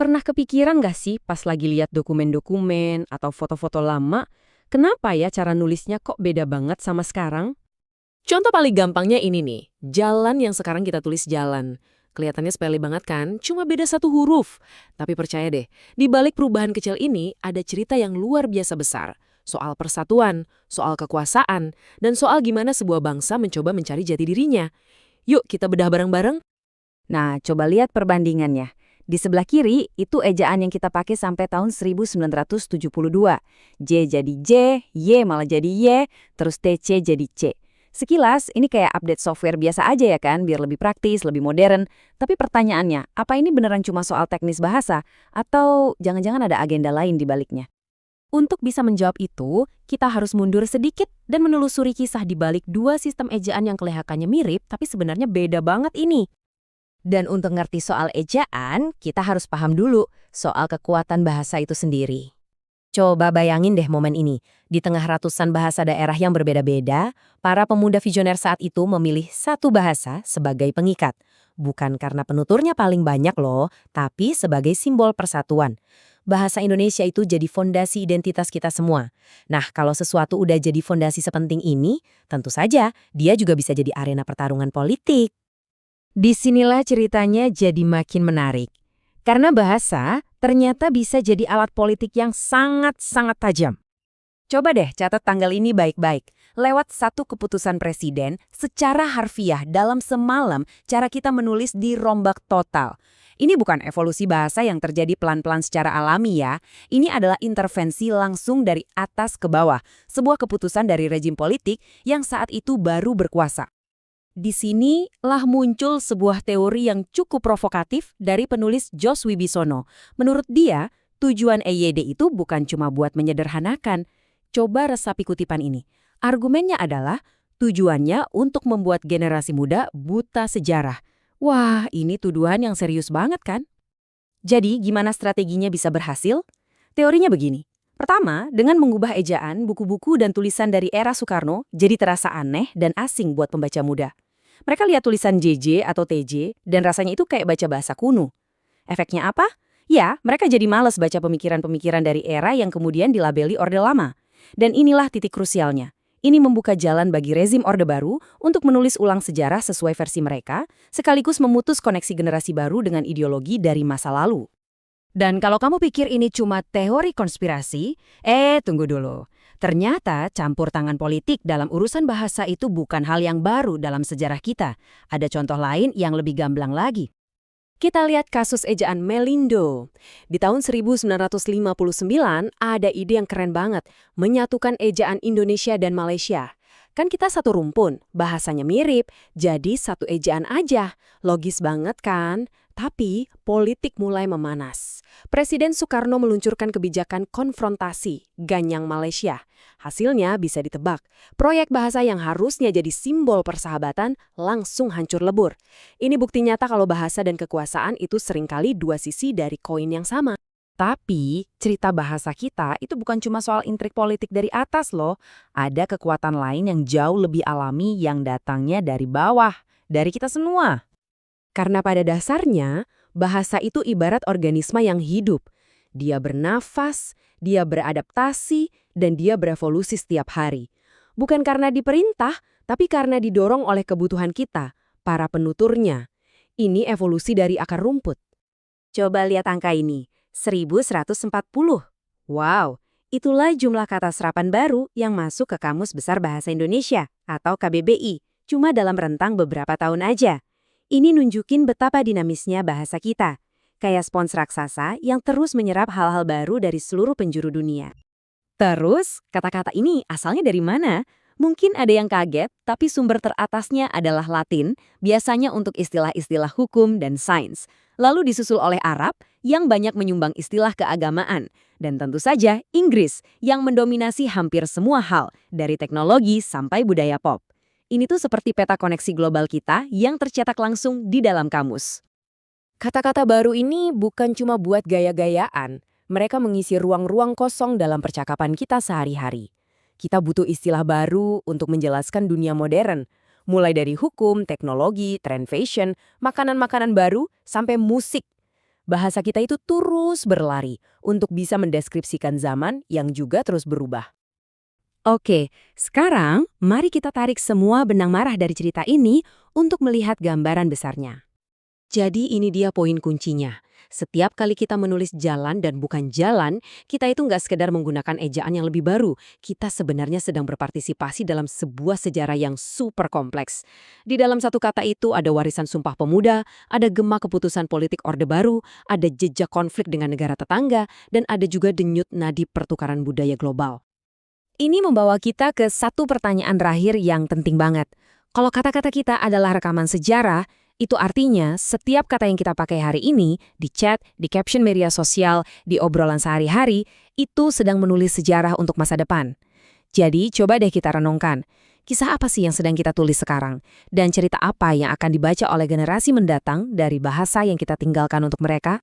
Pernah kepikiran nggak sih pas lagi lihat dokumen-dokumen atau foto-foto lama, kenapa ya cara nulisnya kok beda banget sama sekarang? Contoh paling gampangnya ini nih, jalan yang sekarang kita tulis jalan. Kelihatannya sepele banget kan, cuma beda satu huruf. Tapi percaya deh, di balik perubahan kecil ini ada cerita yang luar biasa besar. Soal persatuan, soal kekuasaan, dan soal gimana sebuah bangsa mencoba mencari jati dirinya. Yuk kita bedah bareng-bareng. Nah, coba lihat perbandingannya. Di sebelah kiri, itu ejaan yang kita pakai sampai tahun 1972. J jadi J, Y malah jadi Y, terus TC jadi C. Sekilas, ini kayak update software biasa aja ya kan, biar lebih praktis, lebih modern. Tapi pertanyaannya, apa ini beneran cuma soal teknis bahasa? Atau jangan-jangan ada agenda lain di baliknya? Untuk bisa menjawab itu, kita harus mundur sedikit dan menelusuri kisah di balik dua sistem ejaan yang kelihatannya mirip tapi sebenarnya beda banget ini. Dan untuk ngerti soal ejaan, kita harus paham dulu soal kekuatan bahasa itu sendiri. Coba bayangin deh momen ini. Di tengah ratusan bahasa daerah yang berbeda-beda, para pemuda visioner saat itu memilih satu bahasa sebagai pengikat. Bukan karena penuturnya paling banyak loh, tapi sebagai simbol persatuan. Bahasa Indonesia itu jadi fondasi identitas kita semua. Nah, kalau sesuatu udah jadi fondasi sepenting ini, tentu saja dia juga bisa jadi arena pertarungan politik. Disinilah ceritanya jadi makin menarik. Karena bahasa ternyata bisa jadi alat politik yang sangat-sangat tajam. Coba deh catat tanggal ini baik-baik. Lewat satu keputusan presiden, secara harfiah dalam semalam, cara kita menulis dirombak total. Ini bukan evolusi bahasa yang terjadi pelan-pelan secara alami ya. Ini adalah intervensi langsung dari atas ke bawah. Sebuah keputusan dari rejim politik yang saat itu baru berkuasa. Di sinilah muncul sebuah teori yang cukup provokatif dari penulis Jos Wibisono. Menurut dia, tujuan EYD itu bukan cuma buat menyederhanakan. Coba resapi kutipan ini. Argumennya adalah tujuannya untuk membuat generasi muda buta sejarah. Wah, ini tuduhan yang serius banget kan? Jadi, gimana strateginya bisa berhasil? Teorinya begini. Pertama, dengan mengubah ejaan, buku-buku dan tulisan dari era Soekarno jadi terasa aneh dan asing buat pembaca muda. Mereka lihat tulisan JJ atau TJ dan rasanya itu kayak baca bahasa kuno. Efeknya apa? Ya, mereka jadi malas baca pemikiran-pemikiran dari era yang kemudian dilabeli Orde Lama. Dan inilah titik krusialnya. Ini membuka jalan bagi rezim Orde Baru untuk menulis ulang sejarah sesuai versi mereka, sekaligus memutus koneksi generasi baru dengan ideologi dari masa lalu. Dan kalau kamu pikir ini cuma teori konspirasi, tunggu dulu. Ternyata campur tangan politik dalam urusan bahasa itu bukan hal yang baru dalam sejarah kita. Ada contoh lain yang lebih gamblang lagi. Kita lihat kasus ejaan Melindo. Di tahun 1959 ada ide yang keren banget, menyatukan ejaan Indonesia dan Malaysia. Kan kita satu rumpun, bahasanya mirip, jadi satu ejaan aja. Logis banget kan? Tapi politik mulai memanas. Presiden Soekarno meluncurkan kebijakan konfrontasi, Ganyang Malaysia. Hasilnya bisa ditebak. Proyek bahasa yang harusnya jadi simbol persahabatan langsung hancur lebur. Ini bukti nyata kalau bahasa dan kekuasaan itu seringkali dua sisi dari koin yang sama. Tapi cerita bahasa kita itu bukan cuma soal intrik politik dari atas loh. Ada kekuatan lain yang jauh lebih alami yang datangnya dari bawah, dari kita semua. Karena pada dasarnya, bahasa itu ibarat organisme yang hidup. Dia bernafas, dia beradaptasi, dan dia berevolusi setiap hari. Bukan karena diperintah, tapi karena didorong oleh kebutuhan kita, para penuturnya. Ini evolusi dari akar rumput. Coba lihat angka ini, 1140. Wow, itulah jumlah kata serapan baru yang masuk ke Kamus Besar Bahasa Indonesia, atau KBBI, cuma dalam rentang beberapa tahun aja. Ini nunjukin betapa dinamisnya bahasa kita, kayak spons raksasa yang terus menyerap hal-hal baru dari seluruh penjuru dunia. Terus, kata-kata ini asalnya dari mana? Mungkin ada yang kaget, tapi sumber teratasnya adalah Latin, biasanya untuk istilah-istilah hukum dan sains. Lalu disusul oleh Arab, yang banyak menyumbang istilah keagamaan. Dan tentu saja Inggris, yang mendominasi hampir semua hal, dari teknologi sampai budaya pop. Ini tuh seperti peta koneksi global kita yang tercetak langsung di dalam kamus. Kata-kata baru ini bukan cuma buat gaya-gayaan, mereka mengisi ruang-ruang kosong dalam percakapan kita sehari-hari. Kita butuh istilah baru untuk menjelaskan dunia modern, mulai dari hukum, teknologi, tren fashion, makanan-makanan baru, sampai musik. Bahasa kita itu terus berlari untuk bisa mendeskripsikan zaman yang juga terus berubah. Oke, sekarang mari kita tarik semua benang merah dari cerita ini untuk melihat gambaran besarnya. Jadi ini dia poin kuncinya. Setiap kali kita menulis jalan dan bukan jalan, kita itu nggak sekedar menggunakan ejaan yang lebih baru. Kita sebenarnya sedang berpartisipasi dalam sebuah sejarah yang super kompleks. Di dalam satu kata itu ada warisan Sumpah Pemuda, ada gema keputusan politik Orde Baru, ada jejak konflik dengan negara tetangga, dan ada juga denyut nadi pertukaran budaya global. Ini membawa kita ke satu pertanyaan terakhir yang penting banget. Kalau kata-kata kita adalah rekaman sejarah, itu artinya setiap kata yang kita pakai hari ini, di chat, di caption media sosial, di obrolan sehari-hari, itu sedang menulis sejarah untuk masa depan. Jadi, coba deh kita renungkan. Kisah apa sih yang sedang kita tulis sekarang? Dan cerita apa yang akan dibaca oleh generasi mendatang dari bahasa yang kita tinggalkan untuk mereka?